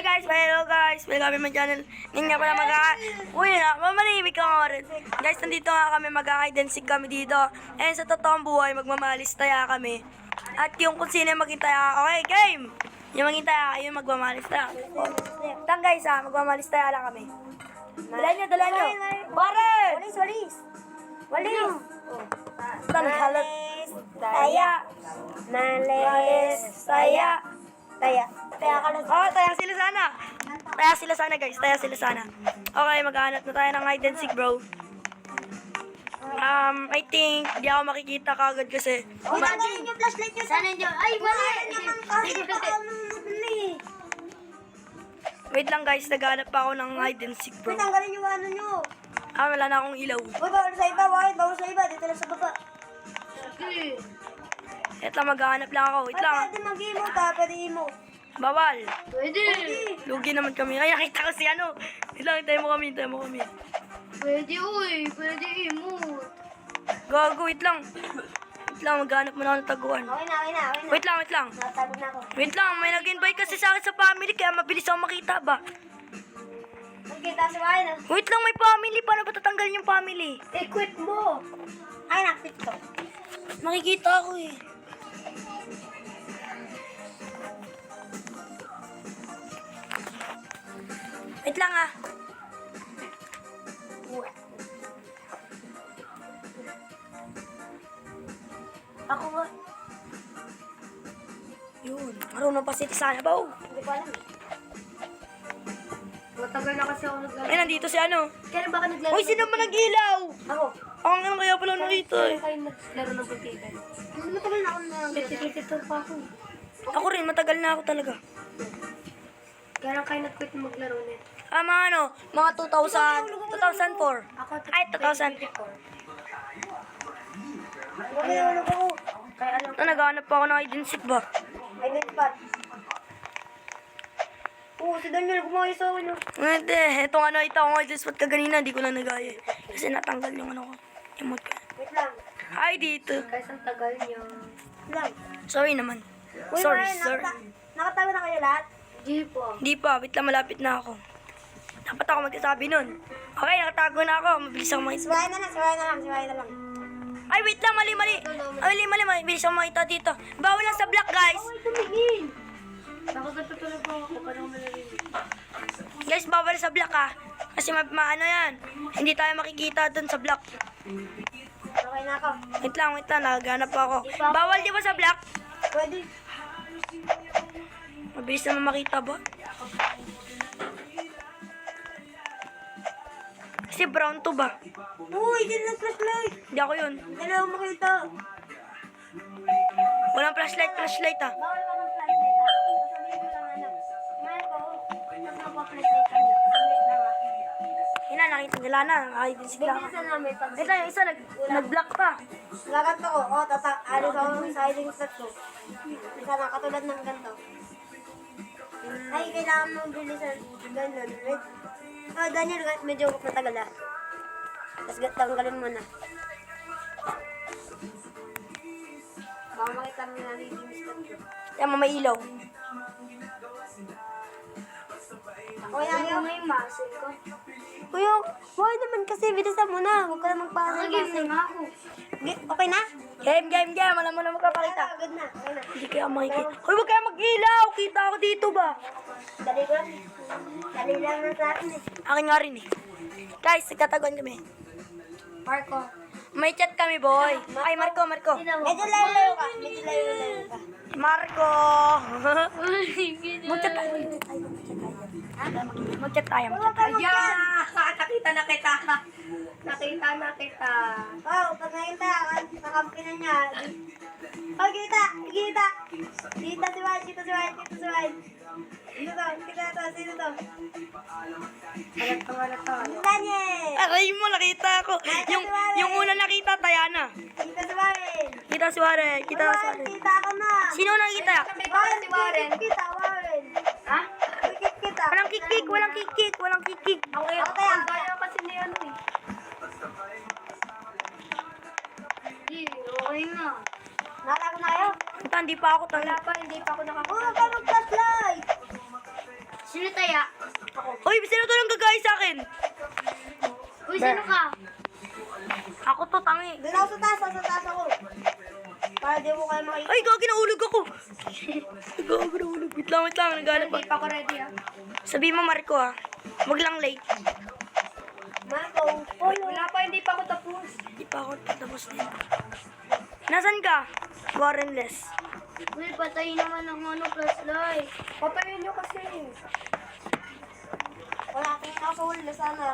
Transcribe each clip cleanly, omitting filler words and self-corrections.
guys, hello guys. Welcome to my channel. Ngayon nga pala Uy, mamanimik ka nga rin. Guys, nandito nga kami, mag-hide-and-seek kami dito. And sa totoong buhay, magmamalis taya kami. At yung kung sino yung maging taya, okay, game! Yung maging taya, yung magmamalis taya. Tang guys ha, magmamalis taya lang kami. Dalan nyo. Baret! Walis! Tanghalat. Taya. Malis. Taya. Taya ka lang. Oh, taya sila sana guys. Taya sila sana. Okay, maghahanap na tayo ng hide and seek, bro. I think di ako makikita kagad kasi. Tanggalin yung flashlight nyo. Sana nyo. Ay, Wait lang guys, naghahanap pa ako ng hide and seek, bro. Tanggalin yung ano nyo. Wala na akong ilaw. Uy, bawal sa iba. Bawal sa iba. Dito lang sa baba. Wait lang, maghahanap lang ako. Wait lang. Pwede mag-emote ha. Pwede emote. Bawal. Pwede. Lugi naman kami. Ay, nakita ko si ano. Wait lang, hintayin mo kami. Pwede, uy. Pwede emote. Gago, wait lang. Maghanap mo na ako ng taguan. Okay na. Wait lang. Natagod na ako. Wait lang, may nag-invite kasi sa akin sa family kaya mabilis ako makita ba? Magkita sa bahay na. Wait lang, may family. Paano ba tatanggalin yung family? Quit mo. Ay, na-quit ko. Makikita ako eh. Wait lang ah. Ako nga. Yun, marunong pa si Tisana ba? Hindi ko alam eh. Matagal na kasi ako naglaro. Ay, nandito si ano. Kailan ba ka naglaro? Uy, sino ba nag-ilaw? Ako. Ang ano kaya pala nakita eh. Kayo naglaro ng pagkikan. Matagal na ako na pa ako. Ako rin, matagal na ako talaga. Kailan kayo nag-quit maglaro net? Mga 2004. Ako, Ay, 2000. 2024. Nagulog ako. Kaya alam ko. Naghahanap pa ako ng hide and seek ba? Ay, nagpat. Oo, si Daniel gumawa sa akin. Hindi, itong ano, ito ako hide and spot ka ganina, di ko lang nagaya. Kasi natanggal yung ano ko. Emote ko. Wait lang. Ay, dito. Guys, ang tagal niyo. Lang. Sorry naman. Uy, Sorry. Nakatawa na kayo lahat? Hindi po. Di pa, wait lang, malapit na ako. Dapat ako magsasabi nun. Okay, nakatago na ako. Mabilis ako makita. Siwain na lang. Ay, wait lang, mali. Ay, mali. Mabilis ako makita dito. Bawal lang sa block, guys. Ay, tumingin. Bakit natutulog po ako? Parang malarinig. Guys, bawal sa block, ah. Kasi maano yan. Hindi tayo makikita dun sa block. Okay na ako. Wait lang, naghanap pa ako. Bawal di ba sa block? Pwede. Mabilis naman makita ba? Kasi brown to ba? Uy, dyan ang flashlight. Hindi ako yun. Hindi na ako makita. Walang flashlight ah. Bawal ka ng flashlight ha. Sasabihin ko lang ano. Ngayon ko, nagpapaflashlight kami. Flashlight lang ha. Nakita nila na. Ay, din sila. Bilisan namin pag... Ito yung isa, nag-block pa. Gaganto ko. O, alis ako sa hiding spot ko. Isa na, katulad ng ganito. Ay, kailangan mong bilisan. Ganun. Oh, Daniel, medyo matagal ah. Tapos tanggalin mo na. Baka makita mo na hiding spot ko. Yan, may ilaw. O, yan yung muscle ko. Kuya, why naman kasi bilisan mo na. Huwag ka na magpaano yung muscle. Okay na? Game. Alam mo na magpapakita. Agad na. Okay na. Hindi kaya makikita. Hoy, huwag kaya mag-ilaw. Kita ako dito ba? Dali ko lang. Dali lang na sa akin eh. Akin nga rin eh. Guys, nagtataguan kami. Marco. May chat kami, boy. Ay, Marco. Medyo layo ka. Marco. Mag-chat tayo. Mag-chat tayo. Nakita na kita. Oh, pag nakita, nakampi na niya. Oh, kita. Kita si Wine. Sino to? Halata. Daniel! Aray mo, nakita ako. Yung una nakita, Tayana. Kita si Warren. Kita si Warren. Kita ako na. Sino nakita? Warren. Ha? Kita. Walang kikik. Okay. Kaya kasi ni ano eh. Okay na. Nalaro na kayo? Hindi pa ako Wala pa, hindi pa ako nakakuha. Huwag ka mag-flashlight! Si Sino taya? Uy, sino to lang gagaya sa akin? Uy, sino ka? Ako to, tangi. Doon ako sa taas ako. Para di mo kayo makikita. Ay, gagi, nahulog ako. Gagi, nahulog. Wait lang, naghanap pa. Hindi pa ako ready ah. Sabi mo, Marco, ha? Huwag lang late. Marco, wala pa, hindi pa ako tapos. Hindi pa ako tapos din. Nasaan ka? Warrenless. Uy, patayin naman ng flashlight. Patayin nyo kasi. Wala akong nakasawal na sana.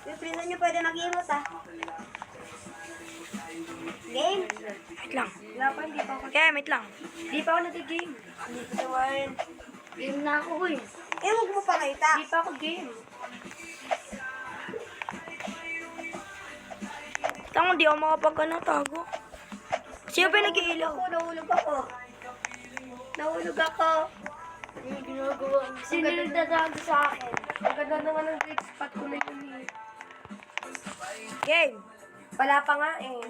Yung prison nyo pwede mag-imot ah. Game? Wait lang. Wala pa, hindi pa ako. Okay, wait lang. Hindi pa ako nag-game. Hindi pa sawain. Game na ako eh. Eh, huwag mo pa kita. Hindi pa ako game. Tango, di ako tago. Sino pa nag-iilaw? Nahulog ako. Nahulog ako. Sino nagdadago sa akin? Ang ganda naman ng great spot ko na yun eh. Game. Wala pa nga eh.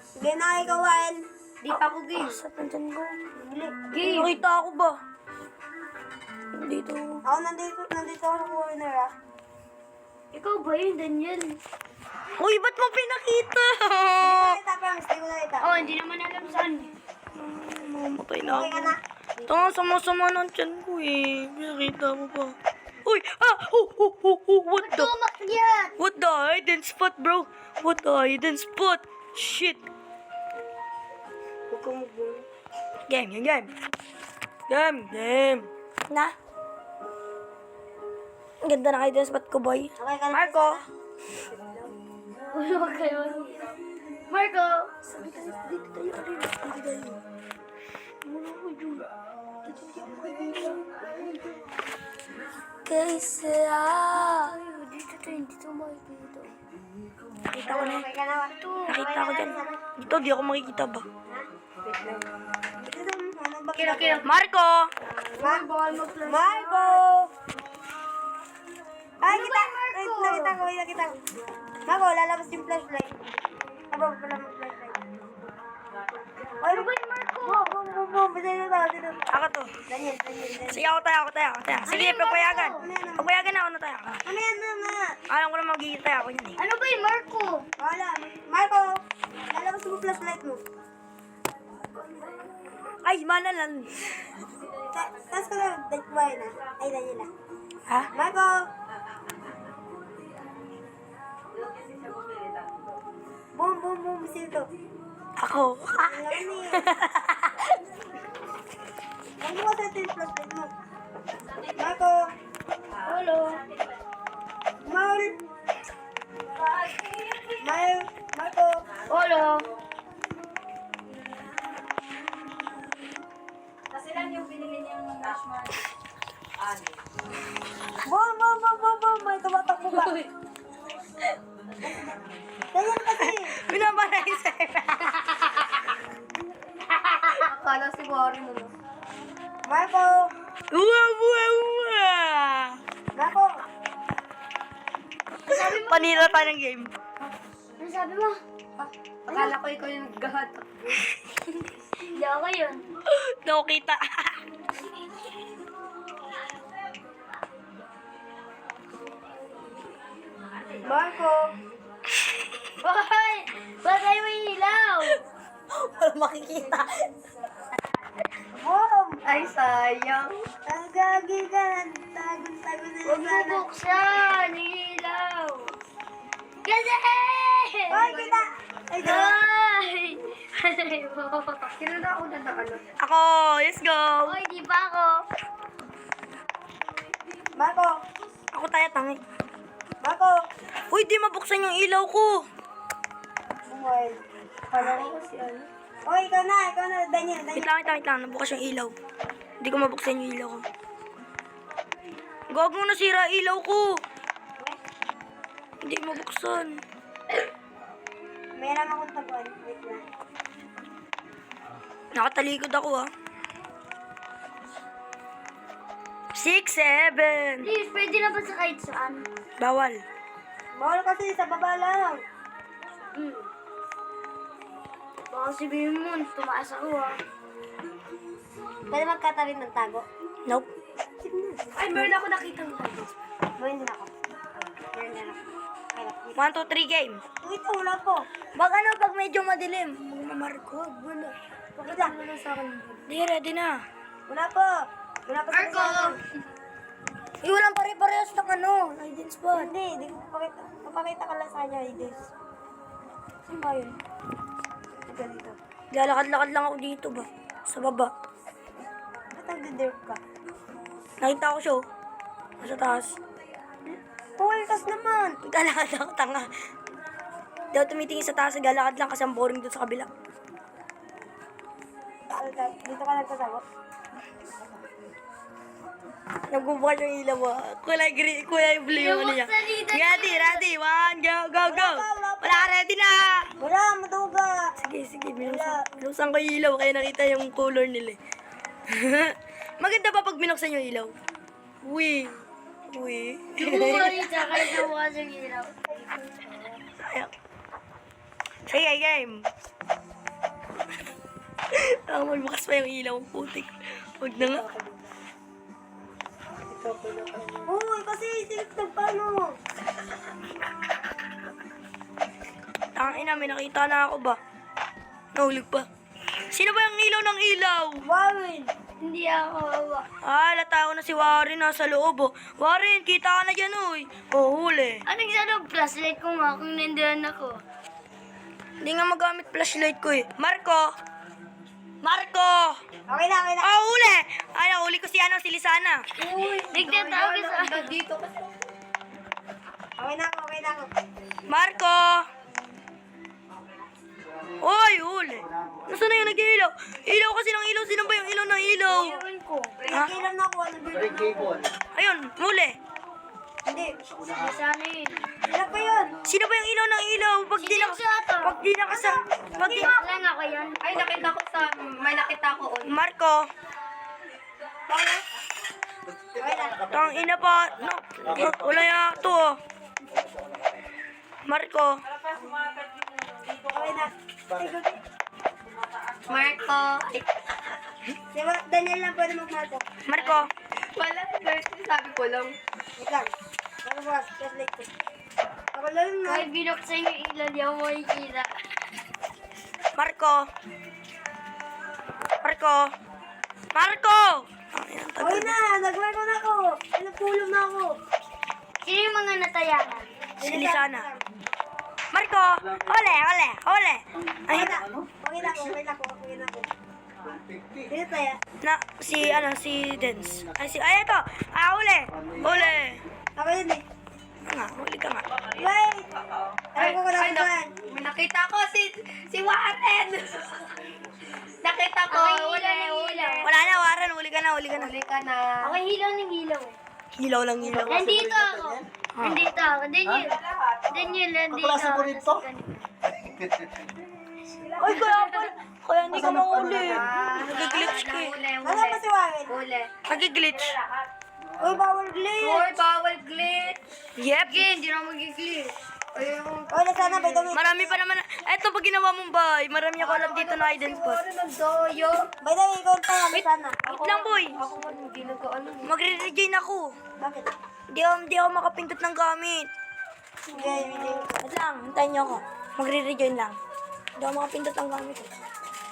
Sige na, ikawan. Di pa ako game. Saan nandyan ko? Game. Nakita ako ba? Dito. Ako nandito ako sa corner ah. Ikaw ba yun, Daniel? Uy, ba't mo pinakita? Kita, promise, di ko nakita. Oh, hindi naman alam saan. Mamatay na Okay ka ako. na? Tanga, sama-sama ng tiyan ko eh. Pinakita mo pa. Uy! Ah! Oh! What the? Tumakyat! What the hidden spot, bro? What the hidden spot? Shit! Huwag kang mag-boom. Game. Na? Ang ganda na hidden spot ko, boy. Okay ka na? Marco! Huwag kayo. Marco! Kasi Dito to, hindi to makikita. nakita ko na. Okay ka na? Nakita ko dyan. Dito, di ako makikita ba? Kira. Marco! Marco! Ay, kita! Nakita ko. Marco, lalabas yung flashlight. Aba, wala mo flashlight. Ay, ano ba yung Marco? Boom. Sino to? Ako to. Daniel. Sige, ako tayo. Sige, pagpayagan. Pagpayagan na ako na tayo. Ano yan, mama? Alam ko na magiging tayo ako yun eh. Ano ba yung Marco? Wala. Marco, lalabas mo flashlight mo. Ay, mana lang. Tapos ko na, bahay na. Ay, Daniel na. Ha? Marco! Boom. Sino to? Ako. Alam mo eh. Ano mo sa ito yung flashlight mo? Marco! Hello. Maul! Marco! Hello. Boom! May tumatakbo ba? Ganyan kasi. Binabalay sa'yo. Akala si Warren mo. Marco! Uwa. Marco! Panira tayo ng game. Ano sabi mo? Akala ko ikaw yung naghahatak. Hindi ako yun. Nakukita. Marco! Hoy! Bagay mo yung ilaw! Wala makikita. Boom! Ay, sayang. Tagagi ka na. Tago na Huwag mo buksan yung ilaw. Kasi! Ay, kita! Ay, dalawa. Ay! Ay mo. Sino na ako dadakalo? Ako, let's go. Hoy, di ba ako? Marco! Ako tayo, tangi. Marco! Uy, di mabuksan yung ilaw ko. Bumuhay. Kala ko kasi ano. Oh, ikaw na, Daniel. Wait lang. Nabukas yung ilaw. Hindi ko mabuksan yung ilaw ko. Gago na sira ilaw ko. Hindi mabuksan. Meron akong tabuan. Wait lang. Nakatalikod ako ah. 6, 7. Please, pwede na ba sa kahit saan? Bawal. Bawal kasi sa baba lang. Baka sabihin mo, tumaas ako ah. Pwede magkatarin ng tago. Nope. meron ako nakita ng Meron din ako. Meron din ako. Ay, 1, 2, 3 game. wait, wala po. Pag ano, pag medyo madilim. Marco. Wala. Bakit lang? Wala sa akin. Di, ready na. Wala po. Wala pa sa Marco! Eh, walang pare-parehas ng ano. Hidden spot. Hindi, hindi ko papakita. Papakita ka lang sa kanya, Ides. Saan ba yun? Ito dito. Lalakad-lakad lang ako dito ba? Sa baba. Ba't nag-derp ka? Nakita ko siya. Oh. Nasa taas. Pultas naman! Galakad lang ako, tanga. Di ako tumitingin sa taas, galakad lang kasi ang boring doon sa kabila. Dito ka nagsasagot. Nagbubukas yung ilaw ah. Kulay green, kulay blue yung ano niya. Ready, ready. 1, go, go, go. Wala ka, ready na. Wala, maduga! Sige, binusan ko yung ilaw kaya nakita yung color nila eh. Maganda pa pag binuksan yung ilaw. Uy. Sorry, tsaka nabukas yung ilaw. Ayaw. Sige, game. Magbukas pa yung ilaw, putik. Huwag na nga. Uy, kasi silip na paano? Tangina, may nakita na ako ba? Nahulog pa. Sino ba yung ilaw ng ilaw? Warren! Hindi ako. Lata ko na si Warren nasa loob oh. Warren, kita ka na dyan uy. Oh, huli. Anong sana flashlight ko nga kung nandiyan ako? Hindi nga magamit flashlight ko eh. Marco! Marco! Okay na, okay na. Oh, huli! Ay, nahuli ko si si Lisana. Uy, nagtatawag ka sa akin. Dito kasi. Okay na ako. Marco! Oy, huli. Nasaan na yung nag-ilaw? Ilaw kasi ng ilaw. Sino ba yung ilaw ng ilaw? Ewan ko. Kailan na ako, nag-bird na ako. Ayun, huli. Hindi. Sana yun. Sila pa yun. Sino ba yung ilaw ng ilaw? Pag di na... Si Jato. Pag di na kasa... Pag di... Lang ako yan. Ay, nakita ko may nakita ko. Marco! Okay na. Tang ina pa. No, wala ya to oh. Marco. Okay na. Marco. Diba, Daniel lang pwede mag-marco. Marco. Wala, sabi ko lang. Wait lang. Ano bukas? Just like this. Ako lang na. Kahit binuksan yung ilaw, di ako makikita. Marco. Marco. Marco! Ayan, Okay na, nag-marco na ako. Nagpulong na ako. Sino yung mga natayakan? Si Lisana. Marco! Ole! Ay, Okay na. Okay na ako. Dito tayo. si Dens. Ay, ito! Huli! Ako yun eh. Huli ka nga. Wait! Alam ko na naman. May nakita ko si Warren. Nakita ko. Wala na, Warren. Huli ka na. Huli ka na. Ako hilaw ng hilaw eh. Hilaw lang hilaw. Nandito ako. Nandito ako. Daniel, nandito ako. Ay, kaya hindi ka mahuli. Nag-glitch ka eh. Wala pa si Warren. Huli. Nag-glitch. Uy, bawal glitch. Hoy, bawal glitch. Yep. Hindi na mag-glitch. Ayun. Uy, nasana by the way. Marami pa naman. Eto, pag ginawa mong bahay, marami ako alam dito na hidden spot. Warren nagdoyo. By the way, ikaw tayo. Nasana. Wait lang, boy. Ako man hindi nag-ano. Magre-rejoin ako. Bakit? Hindi ako makapindot ng gamit. Hindi. Wait lang, hintayin niyo ako. Magre-rejoin lang. Hindi ako makapindot ng gamit.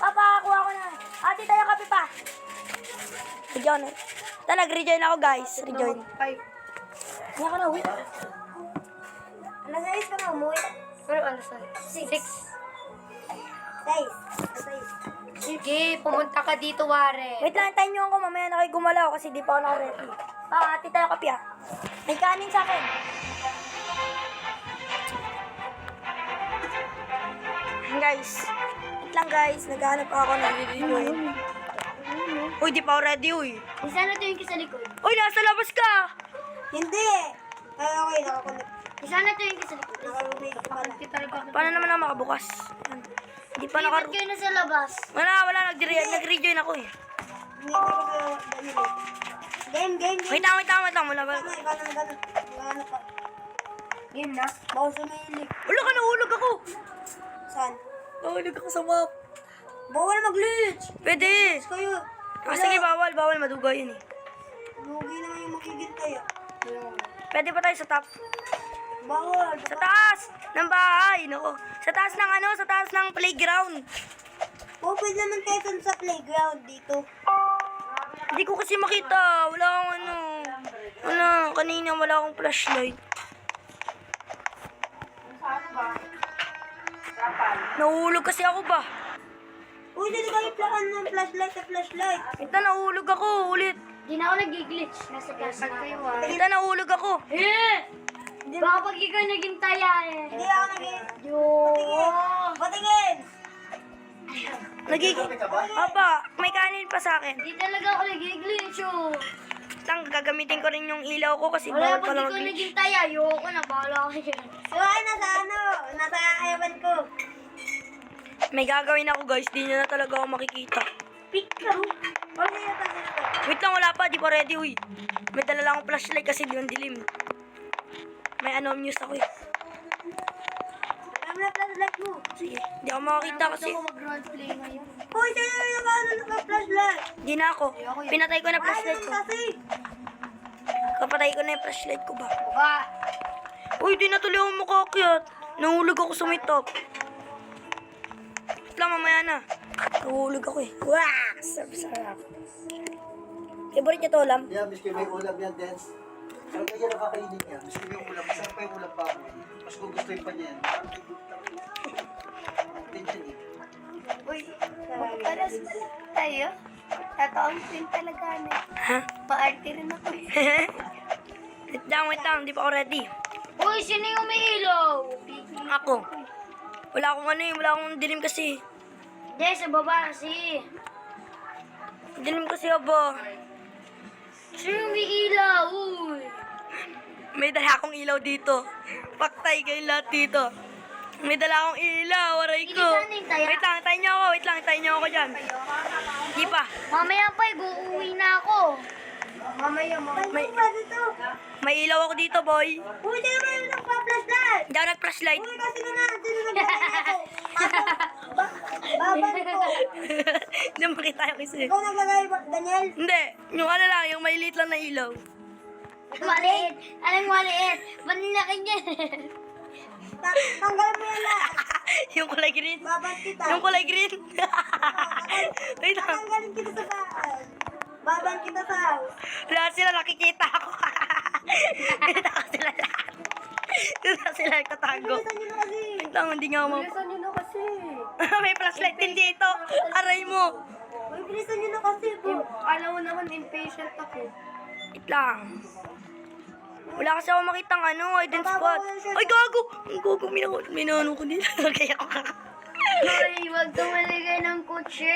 Papa, kuha ko na. Ate, tayo kape pa. Rejoin. Nag-rejoin ako, guys. Rejoin. Ay. Hindi ka na, wait. Alas 6 ka na umuwi. Pero ano sa? 6. 6. Sige, pumunta ka dito, Warren. Wait lang, hintayin niyo ako. Mamaya na kayo gumalaw kasi di pa ako naka-ready. Ate, tayo kape ah. May kanin sa akin. Guys, wait lang guys. Naghahanap ako ng rejoin. Uy, di pa ako ready, uy. Isa na ito yung sa likod. Uy, nasa labas ka! Hindi. Ay, okay. Nakakonect. Isa na ito yung sa likod. Nakakonect ka pala. Paano naman ako makabukas? Yan. Hindi pa Ba't naka... kayo na sa labas? Wala. Nag-rejoin ako eh. Hindi ko sa Daniel eh. Game. Wait lang. Wala ba? Ganun pa. Game na. Bawal sumilik. Wala ka, nahulog ako. Saan? Nahulog ako sa map. Bawal mag-glitch. Pwede. Kayo. Sige, bawal. Maduga yun eh. Lugi naman yung makikintay ah. Pwede pa tayo sa top. Bawal. Sa taas ng bahay. Nako. Sa taas ng ano? Sa taas ng playground. O, pwede naman kayo dun sa playground dito. Hindi ko kasi makita. Wala akong ano. Wala. Kanina wala akong flashlight. Nahulog kasi ako ba? Uy, dito kayo plaan ng flashlight sa flashlight. Ito, nahulog ako. Ulit. Di na ako nag-glitch. Nasa gas kayo ah. Ito, nahulog ako. Baka pag ikaw naging taya eh. Hindi ako naging... Yo. Patingin! Nagiging... Aba, may kanin pa sa akin. Di talaga ako nag-glitch oh. Lang, gagamitin ko rin yung ilaw ko kasi Wala bawal pag pala ikaw mag-glitch. naging taya, ayoko na. Bahala ka yan. So, ay, nasa ano? Nasa ewan ko. May gagawin ako guys, di nyo na talaga ako makikita. Picture. Huwag niyo yata dito. Wait lang, wala pa, di pa ready, uy. May dala lang akong flashlight kasi di yung dilim. May ano news ako eh. Alam na flashlight mo. Sige, di ako makakita kasi. Ako mag-roleplay ngayon. Uy, sa'yo yung nakaano naka-flashlight. Di na ako. Pinatay ko na yung Ay, flashlight naman ko. kasi. Kapatay ko na yung flashlight ko ba? Ba? Uy, di na tuloy ako makakyat. Nahulog ako sa may top. Wait lang, mamaya na. Nahulog ako eh. Wah! Sarap. Favorite niya to, Lam? Yan, miski may ulam yan, Dens. Pero kaya nakakainin niya. Miski may ulam. Masarap pa yung ulam pa ako. Mas gugustuhin pa niya yan. Tingnan niya. Uy, paras tayo. Tataong din talaga na. Ha? Pa-arte rin ako eh. Wait lang. Di pa ako ready. Uy, sino yung may ilaw? Ako. Wala akong ano eh. Wala akong dilim kasi. Hindi, sa baba kasi. Dilim kasi aba. Sino yung may ilaw? Uy. May dala akong ilaw dito. Paktay kayo lahat dito. May dala akong ilaw. Aray ko. Bilisan na yung taya. Wait lang, tayo niyo ako. Tayo niyo ako dyan. Di pa. Mamaya pa, uuwi na ako. Mamaya mo. Ay, May- ba dito? May ilaw ako dito, boy. Uy, sa'yo ba yung nagpa-flashlight? Hindi ako nag-flashlight. Uy, kasi na sino naglagay nito? Baban ko. Hindi makita yung isa. Ikaw naglagay, Daniel? Hindi. Yung ano lang, yung may liit lang na ilaw. Maliit. Anong maliit? Maninakin yan. Tanggal mo yan lahat. Yung kulay green. Baban kita. Yung kulay green. Wait lang. Tanggalin kita sa saan. Baban kita sa house. Lahat sila nakikita ako. Kita ko sila lahat. Kita sila nagtatago. Bilisan nyo na kasi. Wait lang, hindi nga ako. Bilisan nyo na kasi. May flashlight din dito. Aray mo. Uy, bilisan nyo na kasi po. Alam mo naman, impatient ako. Wait lang. Wala kasi ako makitang ano, hidden spot. Ay, gago! Ang gago, minano ko dito. Kaya ako Uy, huwag kang maligay ng kutsi.